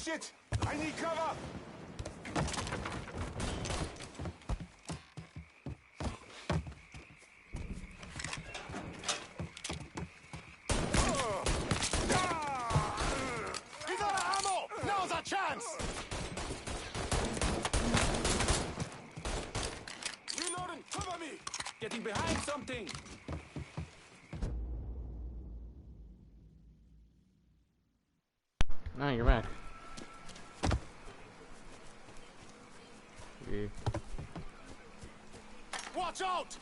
shit! I need cover! He's out of ammo! Now's our chance! Reloading! Cover me! Getting behind something! No, you're back. Yeah. Watch out!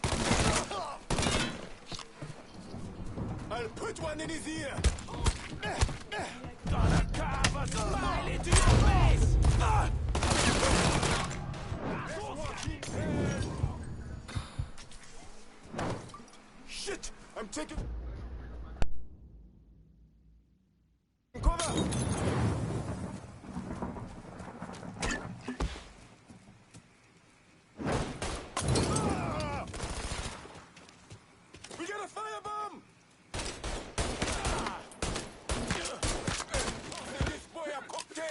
I'll put one in his ear! Gonna carve a smile into your face! Shit! I'm taking... Cover! We got a firebomb! This boy a cocktail!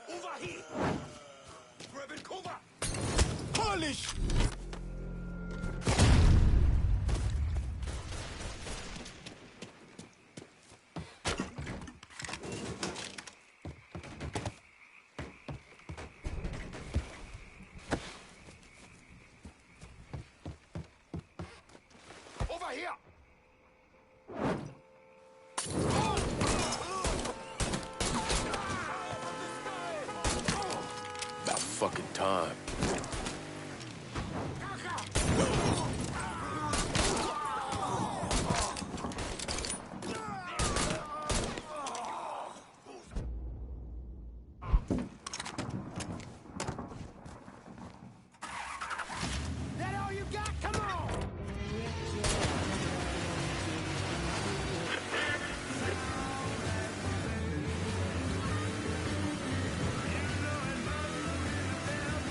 Over here! Grabbing cover! Polish! Over here! About fucking time. That all you got? Come on!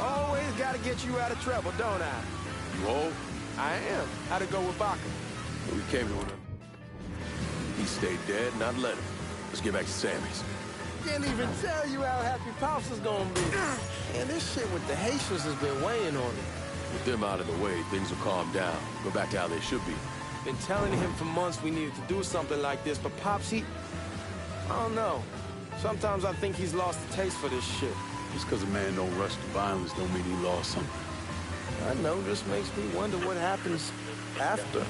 Always gotta get you out of trouble, don't I? You old? I am. How'd it go with Baca? We came here with him. He stayed dead, not let him. Let's get back to Sammy's. Can't even tell you how happy Pops is gonna be. Man, this shit with the Haitians has been weighing on him. With them out of the way, things will calm down. Go back to how they should be. Been telling him for months we needed to do something like this, but Pops, I don't know. Sometimes I think he's lost the taste for this shit. Just because a man don't rush to violence don't mean he lost something. I know, just makes me wonder what happens after,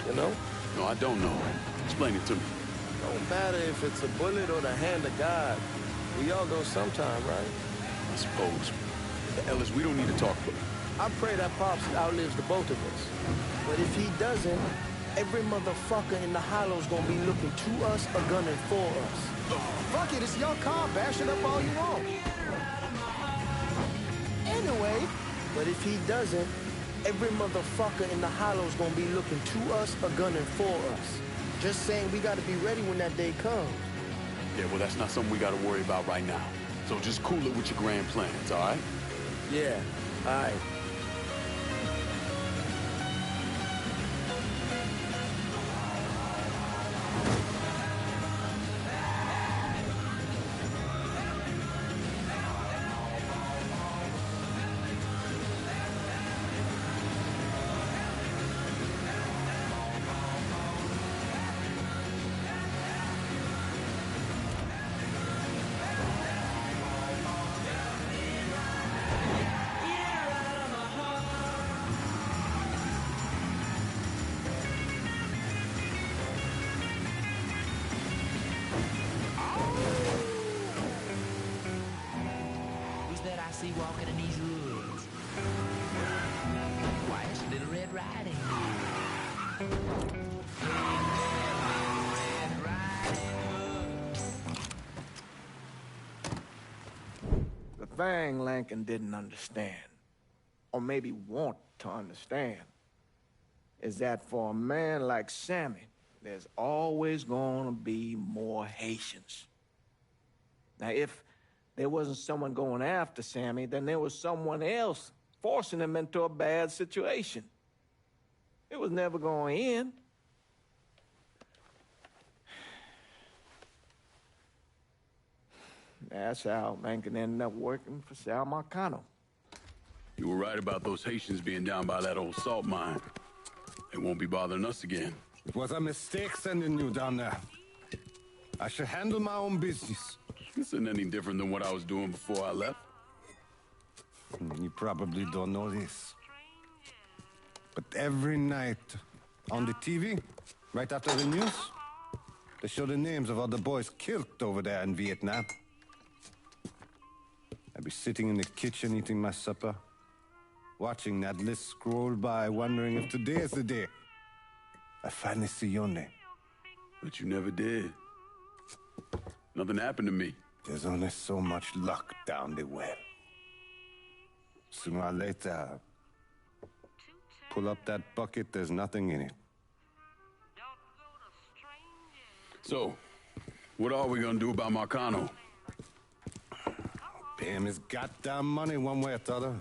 you know? No, I don't know. Explain it to me. Don't matter if it's a bullet or the hand of God. We all go sometime, right? I suppose. Ellis, we don't need to talk, but I pray that Pops outlives the both of us. But if he doesn't, every motherfucker in the hollow's gonna be looking to us or gunning for us. Fuck it, it's your car. Bash it up all you want. Anyway, but if he doesn't, every motherfucker in the hollow's gonna be looking to us or gunning for us. Just saying we gotta be ready when that day comes. yeah, well, that's not something we gotta worry about right now. So just cool it with your grand plans, all right? Yeah, all right. I see walking in these woods? Why, it's Little Red Riding Hood. Red Riding Hood. The thing Lankin didn't understand, or maybe want to understand, is that for a man like Sammy, there's always gonna be more Haitians. Now, if there wasn't someone going after Sammy, then there was someone else forcing him into a bad situation. It was never going to end. That's how Mencken ended up working for Sal Marcano. You were right about those Haitians being down by that old salt mine. They won't be bothering us again. It was a mistake sending you down there. I should handle my own business. This isn't any different than what I was doing before I left. You probably don't know this. But every night on the TV, right after the news, they show the names of all the boys killed over there in Vietnam. I'd be sitting in the kitchen eating my supper, watching that list scroll by, wondering if today is the day I finally see your name. But you never did. Nothing happened to me. There's only so much luck down the well. Sooner or later, pull up that bucket, there's nothing in it. So, what are we gonna do about Marcano? Pay him his goddamn money one way or the other.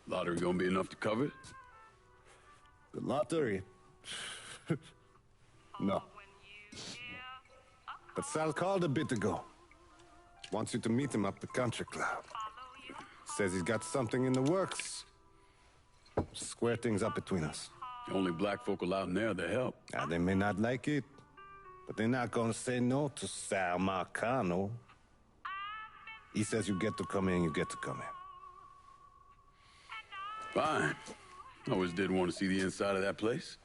Lottery gonna be enough to cover it? The lottery? No. But Sal called a bit ago. Wants you to meet him up the country club. Says he's got something in the works. Square things up between us. The only black folk allowed in there to help. Now, they may not like it, but they're not gonna say no to Sal Marcano. He says you get to come in, you get to come in. Fine. I always did want to see the inside of that place.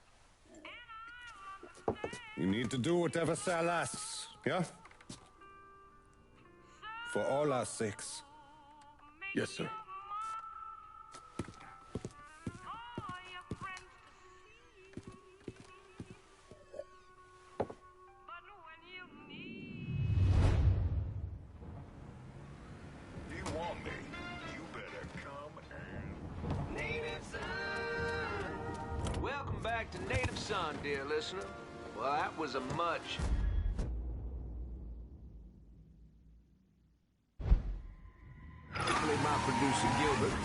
You need to do whatever Sal asks, yeah? For all our sakes. Yes, sir. Welcome back to Native Son, dear listener. Well, that was a much... My producer, Gilbert.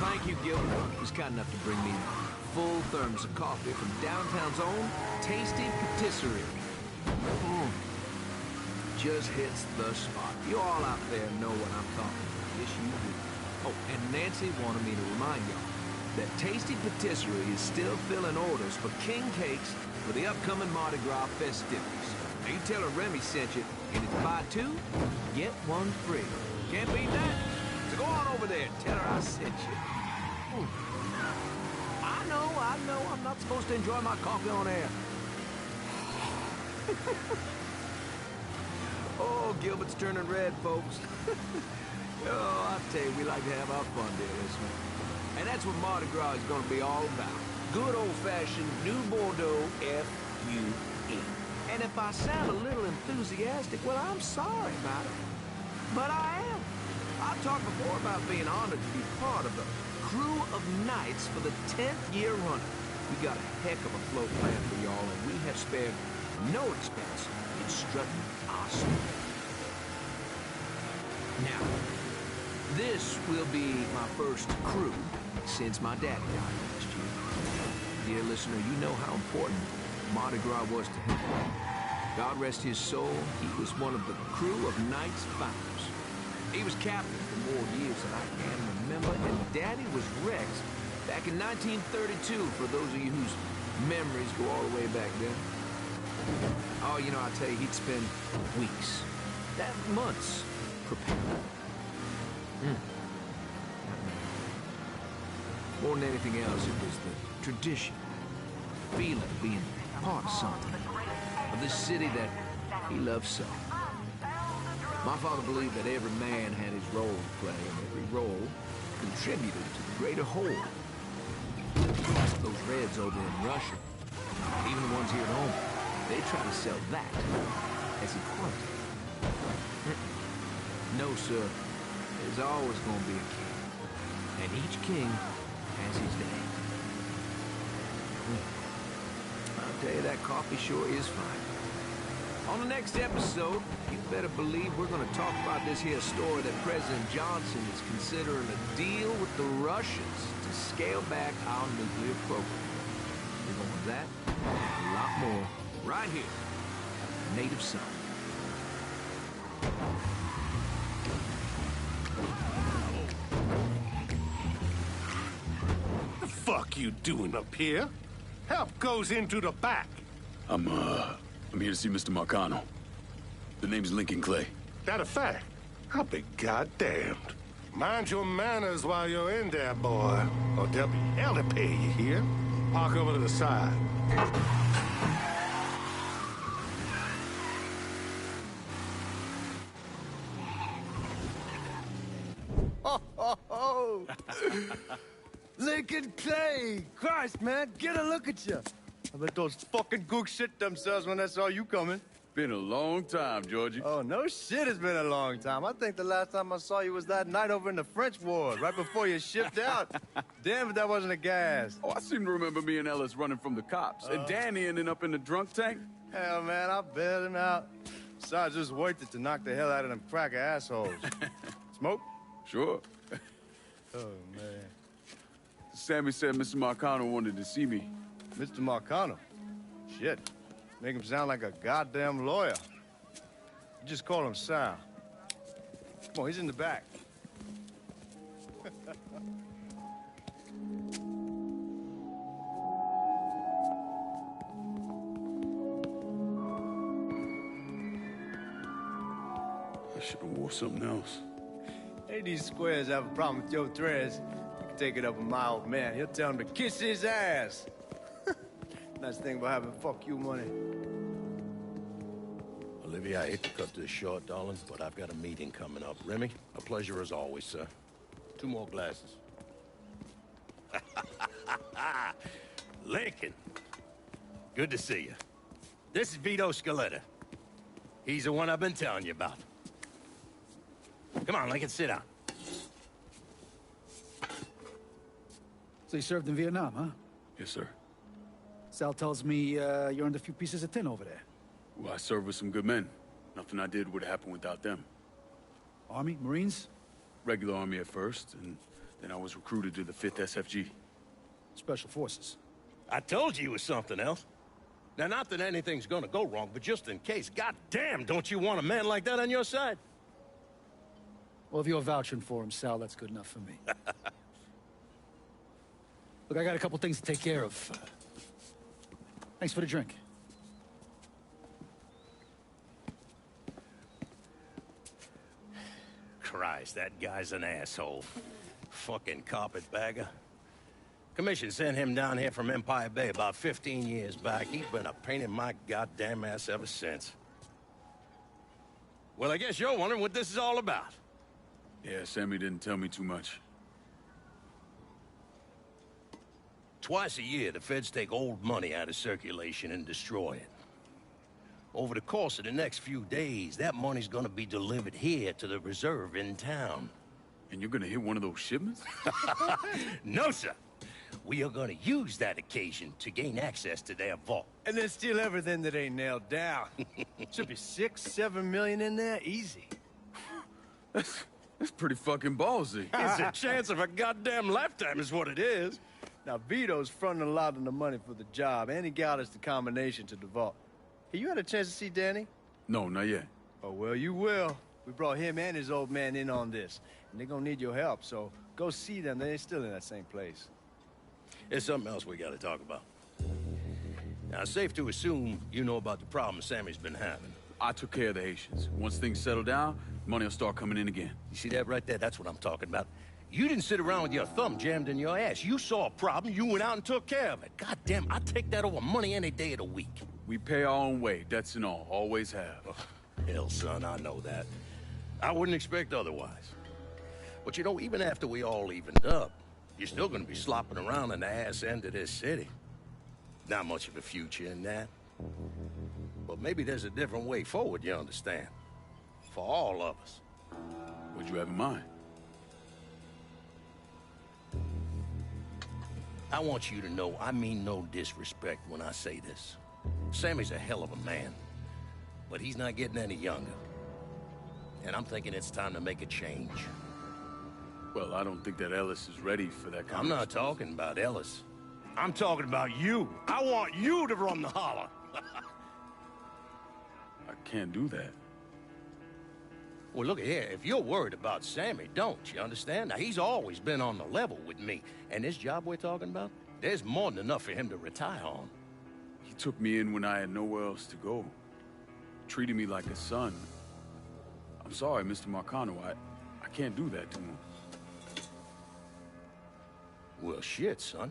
Thank you, Gilbert. He was kind enough to bring me a full thermos of coffee from downtown's own Tasty Patisserie. Just hits the spot. You all out there know what I'm talking about. Yes, you do. Oh, and Nancy wanted me to remind y'all that Tasty Patisserie is still filling orders for king cakes for the upcoming Mardi Gras festivities. Now, you tell her Remy sent you, and it's buy two, get one free. Can't beat that. So go on over there and tell her I sent you. I know, I'm not supposed to enjoy my coffee on air. Oh, Gilbert's turning red, folks. Oh, I tell you, we like to have our fun, dear listener. And that's what Mardi Gras is going to be all about. Good old-fashioned New Bordeaux F-U-E. And if I sound a little enthusiastic, well, I'm sorry about it. But I am. I've talked before about being honored to be part of the crew of knights for the 10th year running. We got a heck of a float plan for y'all, and we have spared no expense in strutting our stuff. Now, this will be my first crew since my daddy died last year. Dear listener, you know how important Mardi Gras was to him. God rest his soul, he was one of the crew of Knights founders. He was captain for more years than I can remember, and Daddy was Rex back in 1932, for those of you whose memories go all the way back then. Oh, you know, I tell you, he'd spend weeks, months, preparing. More than anything else, it was the tradition, the feeling of being part of something, of this city that he loved so. My father believed that every man had his role to play, and every role contributed to the greater whole. Those Reds over in Russia, even the ones here at home, they try to sell that as equality. No, sir. There's always going to be a king, and each king has his day. I'll tell you, that coffee sure is fine. On the next episode, you better believe we're going to talk about this here story that President Johnson is considering a deal with the Russians to scale back our nuclear program. We're going with that and a lot more right here, Native Son. The fuck you doing up here? Help goes into the back. I'm here to see Mr. Marcano. The name's Lincoln Clay. That a fact? I'll be goddamned. Mind your manners while you're in there, boy. Or there'll be hell to pay you here. Park over to the side. Oh, Lincoln Clay! Christ, man, get a look at you. I bet those fucking gooks shit themselves when they saw you coming. Been a long time, Georgie. Oh, no shit, it's been a long time. I think the last time I saw you was that night over in the French ward, right before you shipped out. Damn if that wasn't a gas. Oh, I seem to remember me and Ellis running from the cops. And Danny ending up in the drunk tank. Hell, man, I bailed him out. Besides, just worth it to knock the hell out of them cracker assholes. Smoke? Sure. Oh, man. Sammy said Mr. Marcano wanted to see me. Mr. Marcano? Shit. Make him sound like a goddamn lawyer. You just call him Sal. Come on, he's in the back. I should have wore something else. Hey, these squares have a problem with your threads. You can take it up with my old man. He'll tell him to kiss his ass. Nice thing about having fuck you money. Olivia, I hate to cut this short, darling, but I've got a meeting coming up. Remy, a pleasure as always, sir. 2 more glasses. Lincoln. Good to see you. This is Vito Scaletta. He's the one I've been telling you about. Come on, Lincoln, sit down. So you served in Vietnam, huh? Yes, sir. Sal tells me you earned a few pieces of tin over there. Well, I served with some good men. Nothing I did would have happened without them. Army? Marines? Regular Army at first, and then I was recruited to the 5th SFG. Special Forces. I told you it was something else. Now, not that anything's gonna go wrong, but just in case, goddamn, don't you want a man like that on your side? Well, if you're vouching for him, Sal, that's good enough for me. Look, I got a couple things to take care of. Thanks for the drink. Christ, that guy's an asshole. Fucking carpetbagger. Commission sent him down here from Empire Bay about 15 years back. He's been a pain in my goddamn ass ever since. Well, I guess you're wondering what this is all about. Yeah, Sammy didn't tell me too much. Twice a year, the feds take old money out of circulation and destroy it. Over the course of the next few days, that money's gonna be delivered here to the reserve in town. And you're gonna hit one of those shipments? No, sir. We are gonna use that occasion to gain access to their vault. And then steal everything that ain't nailed down. Should be 6, 7 million in there, easy. That's pretty fucking ballsy. It's a chance of a goddamn lifetime is what it is. Now, Vito's fronting a lot of the money for the job, and he got us the combination to the vault. Hey, you had a chance to see Danny? No, not yet. Oh, well, you will. We brought him and his old man in on this, and they're gonna need your help, so go see them. They're still in that same place. There's something else we gotta talk about. Now, it's safe to assume you know about the problem Sammy's been having. I took care of the Haitians. Once things settle down, money will start coming in again. You see that right there? That's what I'm talking about. You didn't sit around with your thumb jammed in your ass. You saw a problem, you went out and took care of it. God damn, I'd take that over money any day of the week. We pay our own way, debts and all. Always have. Oh, hell, son, I know that. I wouldn't expect otherwise. But you know, even after we all evened up, you're still gonna be slopping around in the ass end of this city. Not much of a future in that. But maybe there's a different way forward, you understand? For all of us. What'd you have in mind? I want you to know I mean no disrespect when I say this. Sammy's a hell of a man, but he's not getting any younger. And I'm thinking it's time to make a change. Well, I don't think that Ellis is ready for that kind I'm not talking about Ellis. I'm talking about you. I want you to run the holler. I can't do that. Well, look here, if you're worried about Sammy, don't, you understand? Now, he's always been on the level with me, and this job we're talking about, there's more than enough for him to retire on. He took me in when I had nowhere else to go. Treated me like a son. I'm sorry, Mr. Marcano. I can't do that to him. Well, shit, son.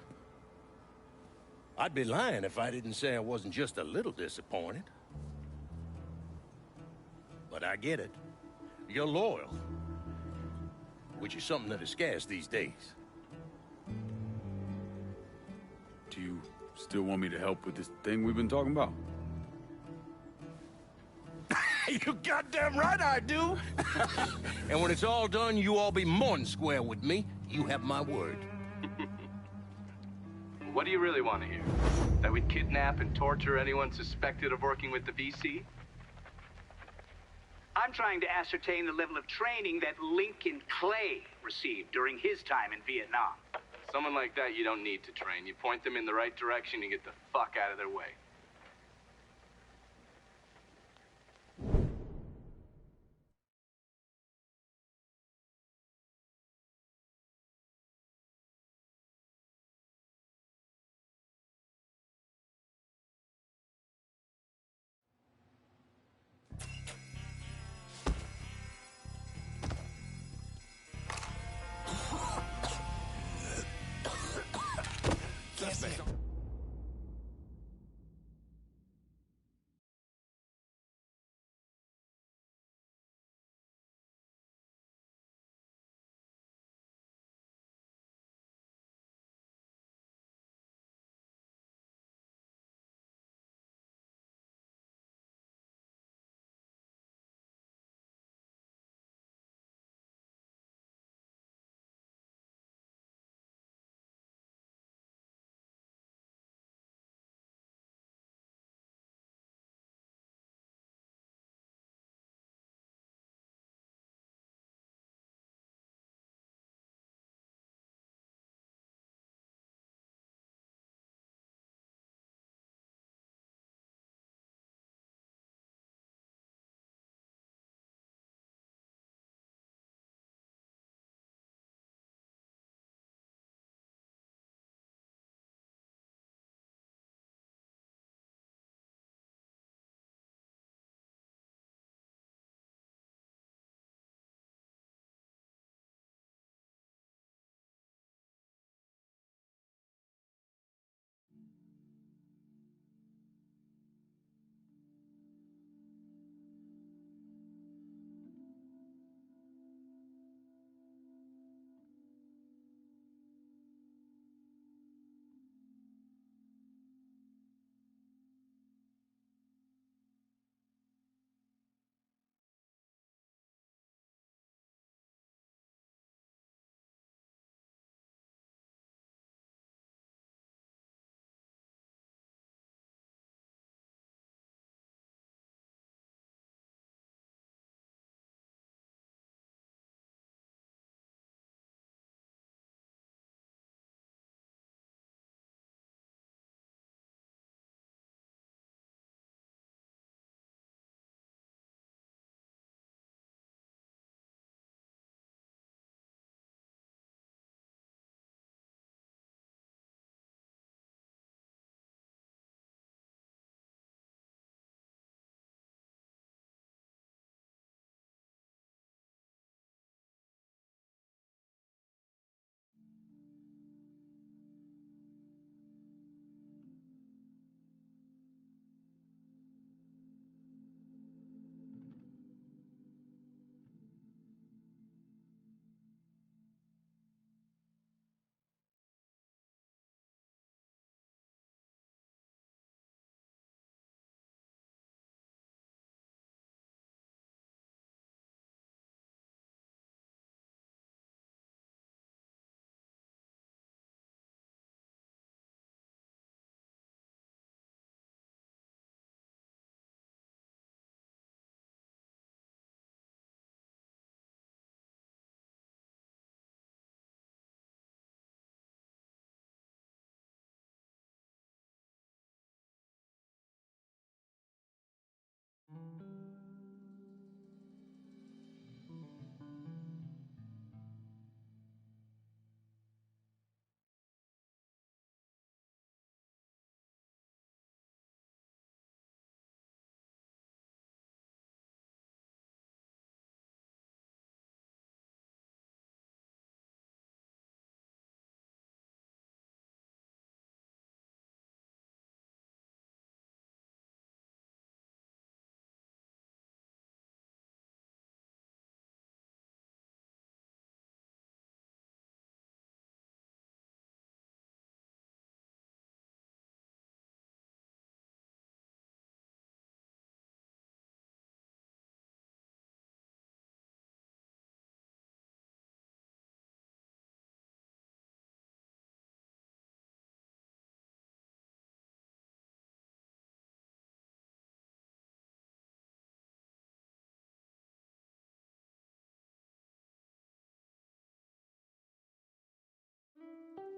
I'd be lying if I didn't say I wasn't just a little disappointed. But I get it. You're loyal. Which is something that is scarce these days. Do you still want me to help with this thing we've been talking about? You goddamn right I do! And when it's all done, you all be more than square with me. You have my word. What do you really want to hear? That we'd kidnap and torture anyone suspected of working with the VC? I'm trying to ascertain the level of training that Lincoln Clay received during his time in Vietnam. Someone like that you don't need to train. You point them in the right direction and get the fuck out of their way. Thank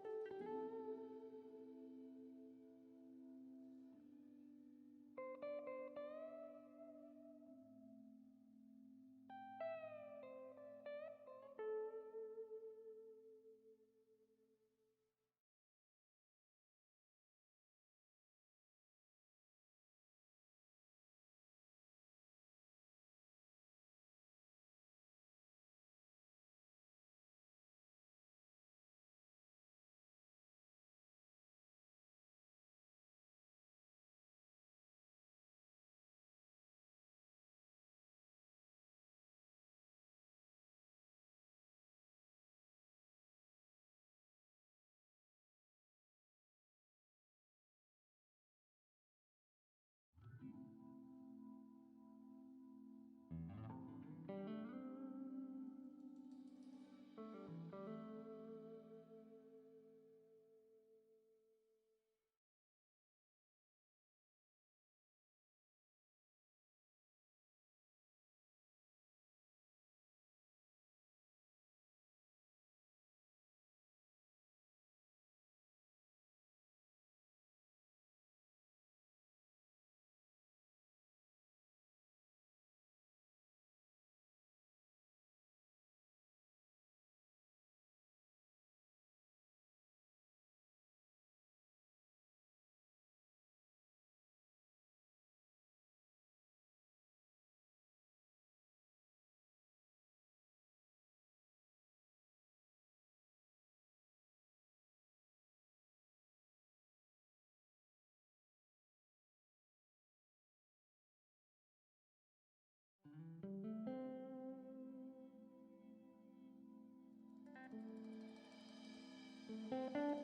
you.